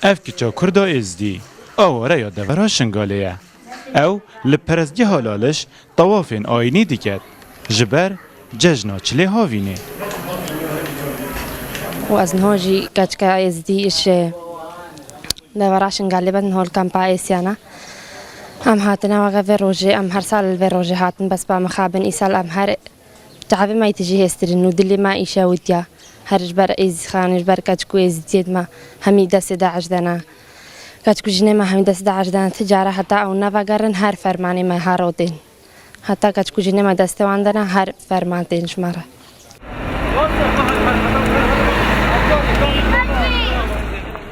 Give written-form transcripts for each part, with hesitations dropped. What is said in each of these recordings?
اف کچا کردا ازدی آواره یا دورا شنگالیه او لپرزگی حلالش طوافین آینی دیکد جبر ججنا چلی هاوینه و از نهاجی کچکا ازدی اش دوراشن غالبا هول کمپا ایسیانا ام هاتنا وغا روجي ام هر سال الروجي هاتن بس با مخابن ايسال ام هر تعبي ما يتجي هسترين ودلي ما ايشا وديا هر جبر ايز خان جبر كاتكو ايز ديد ما همي دس دا عجدنا كاتكو جني ما همي دس دا عجدنا تجارة حتى او نفقرن هر فرماني ما هارودين حتى كاتكو جني ما دستو عندنا هر فرمانتين شمارة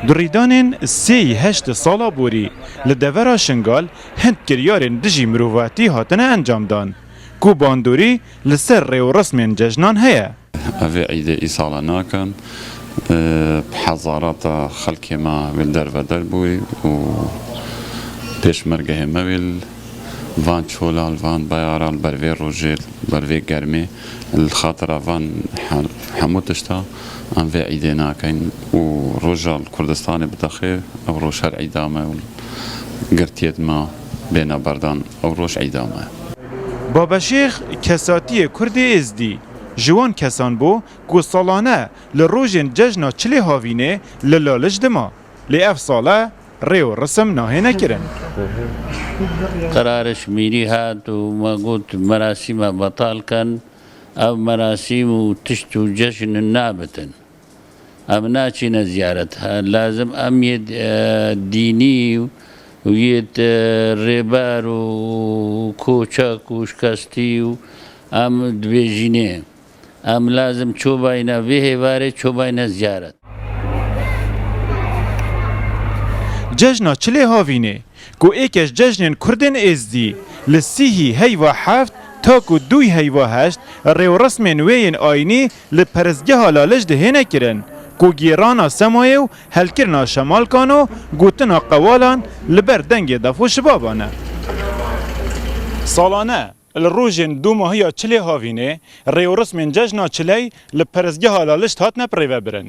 دریدانین سی هشت سالا بوری لدورا شنگال هند کریارین دجی مروواتی هاتنه انجام دان کو باندوری لسر ریو رسمین ججنان هیا اوی عیده ای سالا ناکن بحضارات خلکی ما ویل در و در بوی و پیشمرگه ما ویل وان چولال وان بیارال بروی روژیل بروی گرمی الخاطر وان حموتشتا ام في عيدنا كاين ورجال كردستاني بتخير او روش هر عيدامه قرتيت ما بين بردان او روش عيدامه بابا شیخ کساتی کردی ازدی جوان کسان بو کو سالانه لروجن ججنا چلی هاوینه للالج دما لی اف ساله ریو رسم ناهی نکرن قرارش میری هات و ما قلت مراسم بطال كان او مراسم و تشت و جشن نابتن ام ناچین زیارتها لازم ام ید دینی و ید ریبار و کوچک و شکستی و ام دویجینه ام لازم چوباینا ویه واره چوباینا زیارت ججنا چلی هاوینه کو ایکش ججنین کردن ازدی لسیهی هیوا هفت تا کو دوی هیوا هشت ریو رسمین وین آینی لپرزگه حلالش ده نکرن کو گیرانا سمایو هلکرنا شمال کانو گوتنا قوالان لبر دنگ دفو شبابانه سالانه الروجن دو ماهیا چلی هاوینه ریو رسمین ججنا چلی لپرزگه حلالش هات نپریوه برن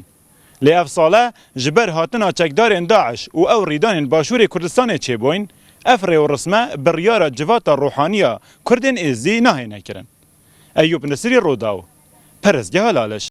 لی اف ساله جبر هاتنا چکدارین داعش و او ریدان باشور کردستان چه بوین اف ریو رسمه بریار جوات روحانیه کردن ازی ناهی نکرن ایوب نصری روداو پرزگه حلالش